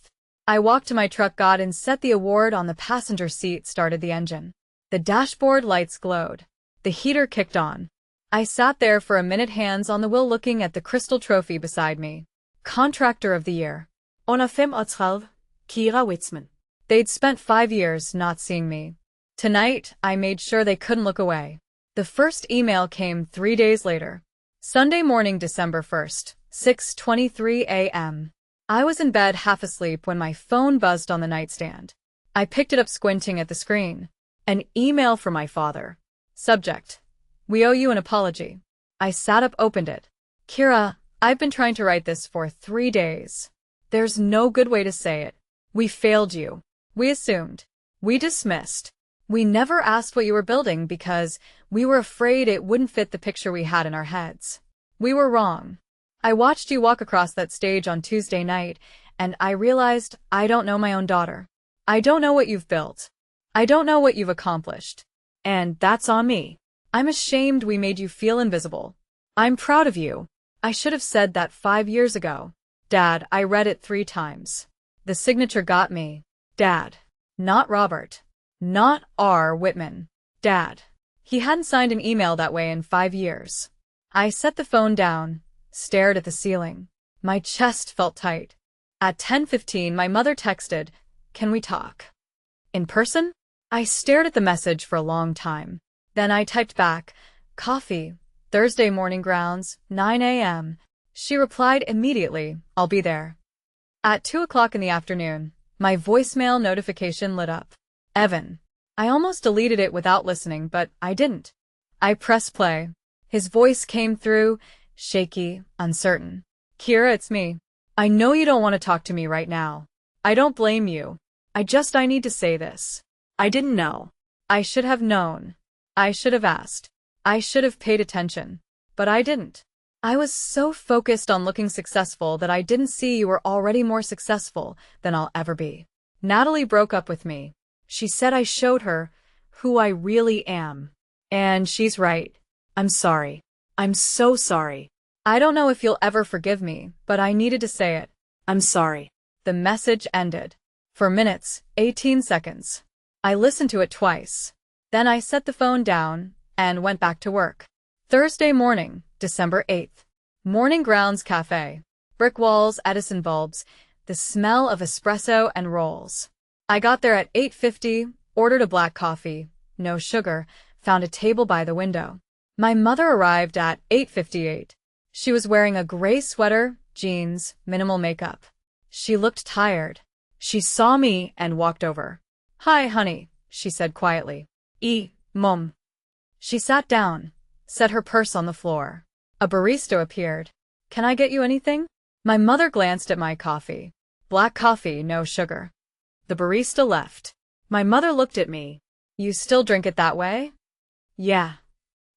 I walked to my truck, got in, set the award on the passenger seat, started the engine. The dashboard lights glowed. The heater kicked on. I sat there for a minute, hands on the wheel, looking at the crystal trophy beside me. Contractor of the Year. Under 35, Kira Witzman. They'd spent 5 years not seeing me. Tonight, I made sure they couldn't look away. The first email came 3 days later. Sunday morning, December 1st, 6:23 a.m. I was in bed half asleep when my phone buzzed on the nightstand. I picked it up, squinting at the screen. An email from my father. Subject: We owe you an apology. I sat up, opened it. Kira, I've been trying to write this for 3 days. There's no good way to say it. We failed you. We assumed. We dismissed. We never asked what you were building because we were afraid it wouldn't fit the picture we had in our heads. We were wrong. I watched you walk across that stage on Tuesday night, and I realized I don't know my own daughter. I don't know what you've built. I don't know what you've accomplished. And that's on me. I'm ashamed we made you feel invisible. I'm proud of you. I should have said that 5 years ago. Dad, I read it 3 times. The signature got me. Dad. Not Robert. Not R. Whitman. Dad. He hadn't signed an email that way in 5 years. I set the phone down, stared at the ceiling. My chest felt tight. At 10:15, my mother texted, "Can we talk in person?" I stared at the message for a long time. Then I typed back, "Coffee, Thursday morning grounds, 9 a.m. She replied immediately, "I'll be there." At 2 o'clock in the afternoon, my voicemail notification lit up. Evan. I almost deleted it without listening, but I didn't. I pressed play. His voice came through, shaky, uncertain. "Kira, it's me. I know you don't want to talk to me right now. I don't blame you. I need to say this. I didn't know. I should have known. I should have asked. I should have paid attention. But I didn't. I was so focused on looking successful that I didn't see you were already more successful than I'll ever be. Natalie broke up with me. She said I showed her who I really am. And she's right. I'm sorry. I'm so sorry. I don't know if you'll ever forgive me, but I needed to say it. I'm sorry." The message ended. For minutes, 18 seconds. I listened to it twice. Then I set the phone down and went back to work. Thursday morning, December 8th. Morning Grounds Cafe. Brick walls, Edison bulbs, the smell of espresso and rolls. I got there at 8:50, ordered a black coffee, no sugar, found a table by the window. My mother arrived at 8:58. She was wearing a gray sweater, jeans, minimal makeup. She looked tired. She saw me and walked over. "Hi, honey," she said quietly. Mom." She sat down, set her purse on the floor. A barista appeared. "Can I get you anything?" My mother glanced at my coffee. "Black coffee, no sugar." The barista left. My mother looked at me. "You still drink it that way?" "Yeah."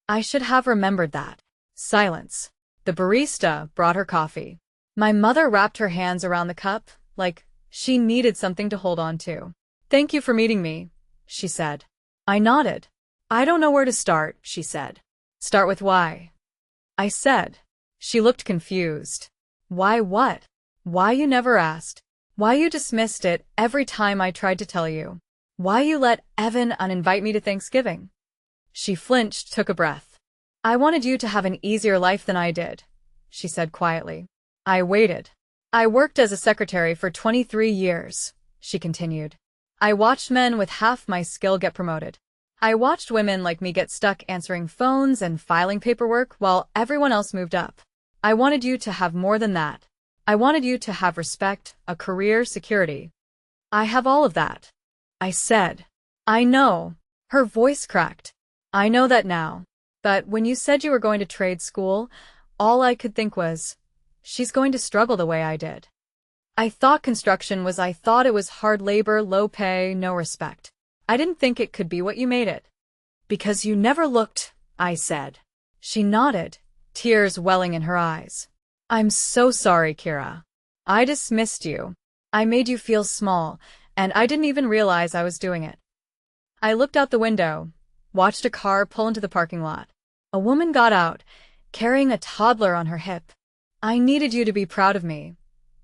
I should have remembered that. Silence. The barista brought her coffee. My mother wrapped her hands around the cup, like she needed something to hold on to. "Thank you for meeting me," she said. I nodded. "I don't know where to start," she said. "Start with why," I said. She looked confused. "Why what? Why you never asked? Why you dismissed it every time I tried to tell you? Why you let Evan uninvite me to Thanksgiving?" She flinched, took a breath. "I wanted you to have an easier life than I did," she said quietly. I waited. "I worked as a secretary for 23 years, she continued. "I watched men with half my skill get promoted. I watched women like me get stuck answering phones and filing paperwork while everyone else moved up. I wanted you to have more than that. I wanted you to have respect, a career, security. I have all of that," I said. "I know." Her voice cracked. "I know that now. But when you said you were going to trade school, all I could think was, she's going to struggle the way I did. I thought it was hard labor, low pay, no respect. I didn't think it could be what you made it." "Because you never looked," I said. She nodded, tears welling in her eyes. "I'm so sorry, Kira. I dismissed you. I made you feel small, and I didn't even realize I was doing it." I looked out the window, watched a car pull into the parking lot. A woman got out, carrying a toddler on her hip. "I needed you to be proud of me,"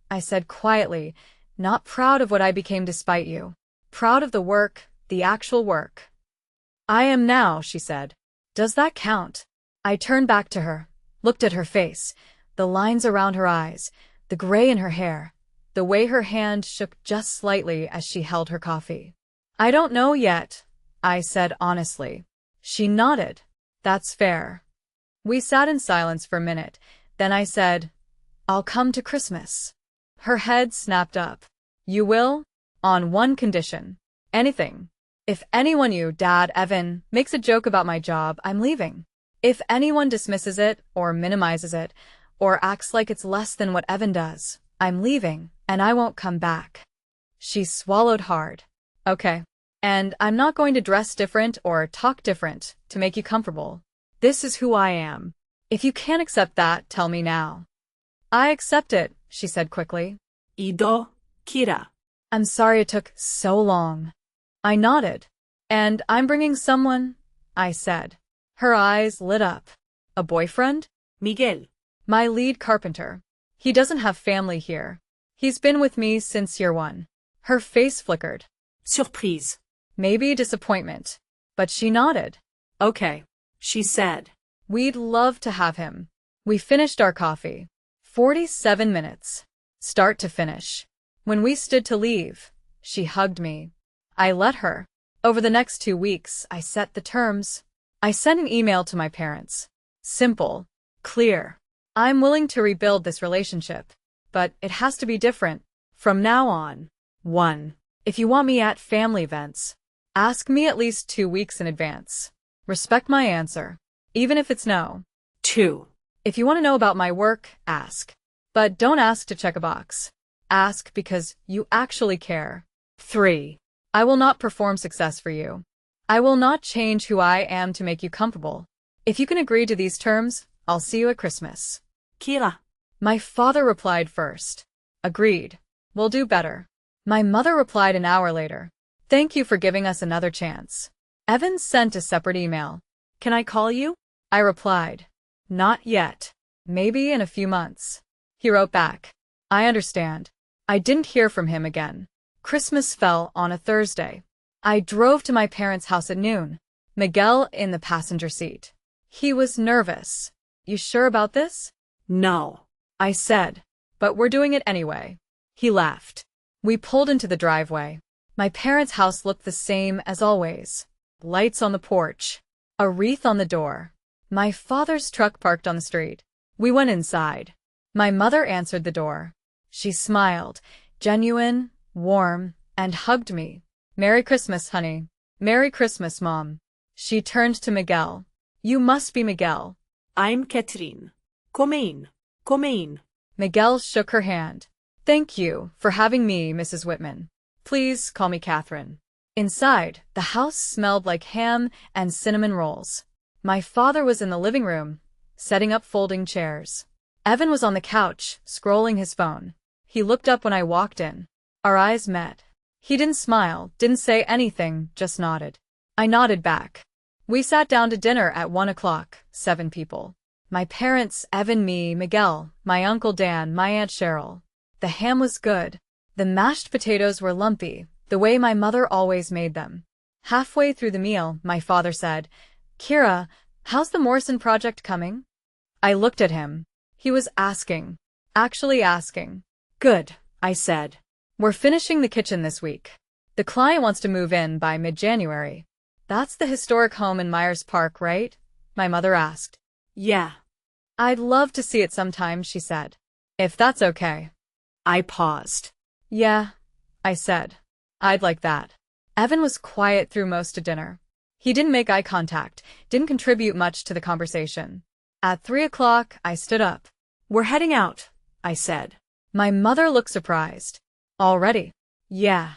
I said quietly, "not proud of what I became despite you. Proud of the work, the actual work." "I am now," she said. "Does that count?" I turned back to her, looked at her face, the lines around her eyes, the gray in her hair, the way her hand shook just slightly as she held her coffee. "I don't know yet," I said honestly. She nodded. "That's fair." We sat in silence for a minute, then I said, "I'll come to Christmas." Her head snapped up. "You will? On one condition. Anything. If anyone Dad, Evan, makes a joke about my job, I'm leaving. If anyone dismisses it, or minimizes it, or acts like it's less than what Evan does, I'm leaving, and I won't come back." She swallowed hard. "Okay. And I'm not going to dress different or talk different to make you comfortable. This is who I am. If you can't accept that, tell me now." "I accept it," she said quickly. "Ido, Kira." "I'm sorry it took so long." I nodded. "And I'm bringing someone," I said. Her eyes lit up. "A boyfriend?" "Miguel." "My lead carpenter. He doesn't have family here. He's been with me since year one." Her face flickered. "Surprise." Maybe disappointment. But she nodded. "Okay," she said. "We'd love to have him." We finished our coffee. 47 minutes. Start to finish. When we stood to leave, she hugged me. I let her. Over the next 2 weeks, I set the terms. I sent an email to my parents. Simple. Clear. "I'm willing to rebuild this relationship, but it has to be different. From now on. 1. If you want me at family events, ask me at least 2 weeks in advance. Respect my answer, even if it's no. 2. If you want to know about my work, ask. But don't ask to check a box. Ask because you actually care. 3. I will not perform success for you. I will not change who I am to make you comfortable. If you can agree to these terms, I'll see you at Christmas." "Kira." My father replied first. "Agreed. We'll do better." My mother replied an hour later. "Thank you for giving us another chance." Evan sent a separate email. "Can I call you?" I replied. "Not yet. Maybe in a few months." He wrote back. "I understand." I didn't hear from him again. Christmas fell on a Thursday. I drove to my parents' house at noon. Miguel in the passenger seat. He was nervous. "You sure about this?" "No," I said. but we're doing it anyway. He laughed. We pulled into the driveway. My parents' house looked the same as always. Lights on the porch. A wreath on the door. My father's truck parked on the street. We went inside. My mother answered the door. She smiled, genuine, warm, and hugged me. "Merry Christmas, honey." "Merry Christmas, Mom." She turned to Miguel. "You must be Miguel." "I'm Catherine. Come in. Come in." Miguel shook her hand. "Thank you for having me, Mrs. Whitman. Please call me Catherine." Inside, the house smelled like ham and cinnamon rolls. My father was in the living room, setting up folding chairs. Evan was on the couch, scrolling his phone. He looked up when I walked in. Our eyes met. He didn't smile, didn't say anything, just nodded. I nodded back. We sat down to dinner at 1 o'clock, 7 people. My parents, Evan, me, Miguel, my Uncle Dan, my Aunt Cheryl. The ham was good. The mashed potatoes were lumpy, the way my mother always made them. Halfway through the meal, my father said, "Kira, how's the Morrison project coming?" I looked at him. He was asking. Actually asking. "Good," I said. "We're finishing the kitchen this week. The client wants to move in by mid-January." "That's the historic home in Myers Park, right?" my mother asked. "Yeah." "I'd love to see it sometime," she said. "If that's okay." I paused. "Yeah," I said. "I'd like that." Evan was quiet through most of dinner. He didn't make eye contact, didn't contribute much to the conversation. At 3 o'clock, I stood up. "We're heading out," I said. My mother looked surprised. "Already?" "Yeah.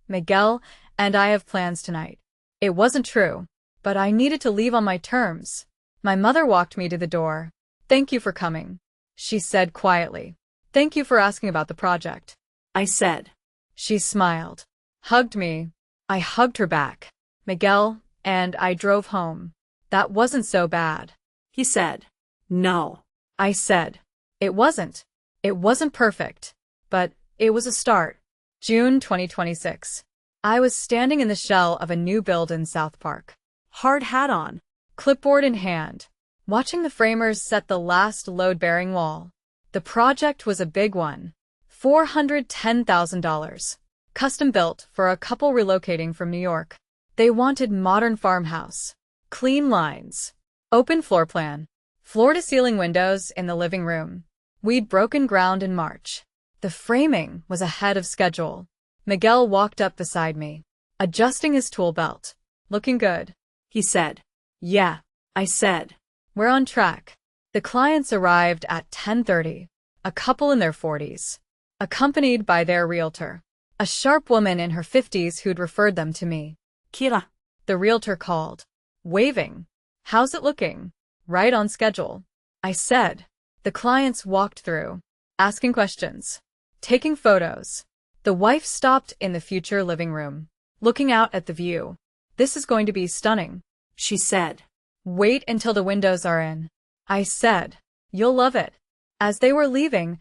Miguel and I have plans tonight." It wasn't true, but I needed to leave on my terms. My mother walked me to the door. "Thank you for coming," she said quietly. "Thank you for asking about the project," I said. She smiled, hugged me. I hugged her back. Miguel and I drove home. "That wasn't so bad," he said. "No," I said. "It wasn't. It wasn't perfect, but it was a start." June 2026. I was standing in the shell of a new build in South Park. Hard hat on, clipboard in hand, watching the framers set the last load-bearing wall. The project was a big one. $410,000. Custom built for a couple relocating from New York. They wanted modern farmhouse. Clean lines. Open floor plan. Floor-to-ceiling windows in the living room. We'd broken ground in March. The framing was ahead of schedule. Miguel walked up beside me, adjusting his tool belt. "Looking good," he said. "Yeah," I said. "We're on track." The clients arrived at 10:30, a couple in their 40s, accompanied by their realtor, a sharp woman in her 50s who'd referred them to me. "Kira," the realtor called, waving. "How's it looking?" "Right on schedule," I said. The clients walked through, asking questions, taking photos. The wife stopped in the future living room, looking out at the view. "This is going to be stunning," she said. "Wait until the windows are in," I said. "You'll love it." As they were leaving,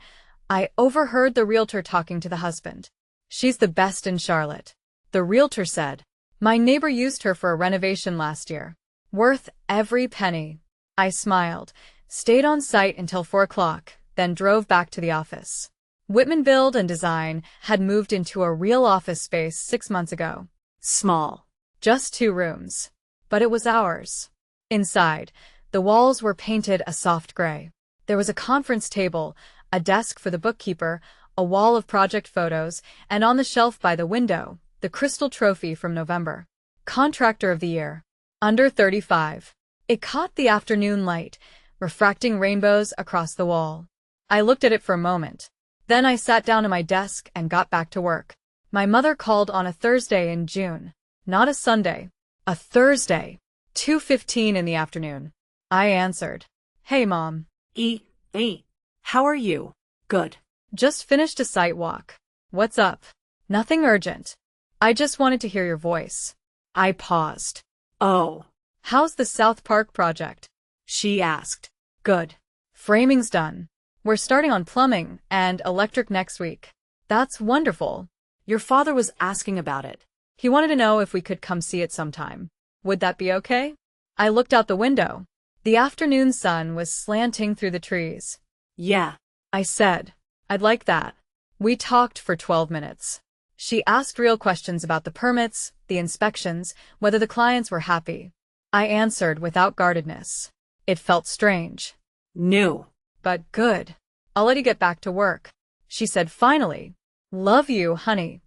I overheard the realtor talking to the husband. "She's the best in Charlotte," the realtor said. "My neighbor used her for a renovation last year. Worth every penny." I smiled, stayed on site until 4 o'clock, then drove back to the office. Whitman Build and Design had moved into a real office space 6 months ago. Small. Just 2 rooms. But it was ours. Inside, the walls were painted a soft gray. There was a conference table, a desk for the bookkeeper, a wall of project photos, and on the shelf by the window, the crystal trophy from November. Contractor of the Year. Under 35. It caught the afternoon light, refracting rainbows across the wall. I looked at it for a moment. Then I sat down at my desk and got back to work. My mother called on a Thursday in June. Not a Sunday. A Thursday. 2:15 in the afternoon. I answered. "Hey, Mom." Hey. How are you?" "Good. Just finished a site walk." "What's up?" "Nothing urgent. I just wanted to hear your voice." I paused. "Oh. How's the South Park project?" she asked. "Good. Framing's done. We're starting on plumbing and electric next week." "That's wonderful. Your father was asking about it. He wanted to know if we could come see it sometime. Would that be okay?" I looked out the window. The afternoon sun was slanting through the trees. "Yeah," I said. I'd like that. We talked for 12 minutes. She asked real questions about the permits, the inspections, whether the clients were happy. I answered without guardedness. It felt strange. New. But good. I'll let you get back to work, she said finally. Love you, honey.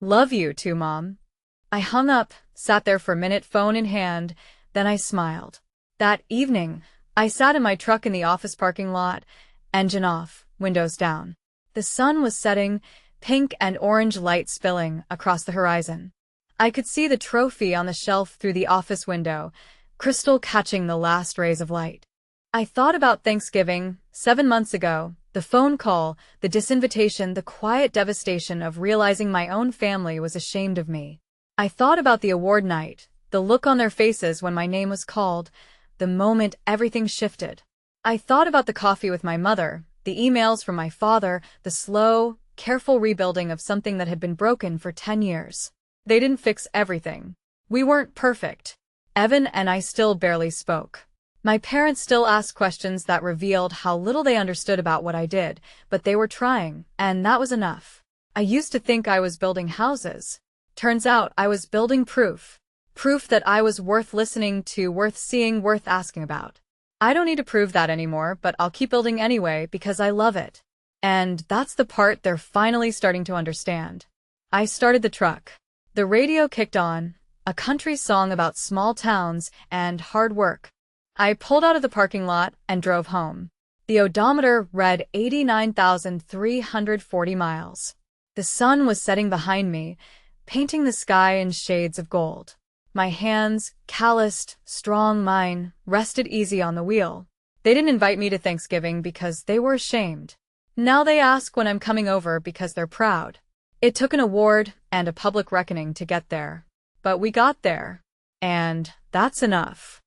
Love you too, Mom. I hung up, sat there for a minute, phone in hand, then I smiled. That evening, I sat in my truck in the office parking lot, engine off, windows down. The sun was setting, pink and orange light spilling across the horizon. I could see the trophy on the shelf through the office window, crystal catching the last rays of light. I thought about Thanksgiving, 7 months ago, the phone call, the disinvitation, the quiet devastation of realizing my own family was ashamed of me. I thought about the award night, the look on their faces when my name was called, the moment everything shifted. I thought about the coffee with my mother, the emails from my father, the slow, careful rebuilding of something that had been broken for 10 years. They didn't fix everything. We weren't perfect. Evan and I still barely spoke. My parents still asked questions that revealed how little they understood about what I did, but they were trying, and that was enough. I used to think I was building houses. Turns out I was building proof. Proof that I was worth listening to, worth seeing, worth asking about. I don't need to prove that anymore, but I'll keep building anyway because I love it. And that's the part they're finally starting to understand. I started the truck. The radio kicked on, a country song about small towns and hard work. I pulled out of the parking lot and drove home. The odometer read 89,340 miles. The sun was setting behind me, painting the sky in shades of gold. My hands, calloused, strong mine, rested easy on the wheel. They didn't invite me to Thanksgiving because they were ashamed. Now they ask when I'm coming over because they're proud. It took an award and a public reckoning to get there. But we got there. And that's enough.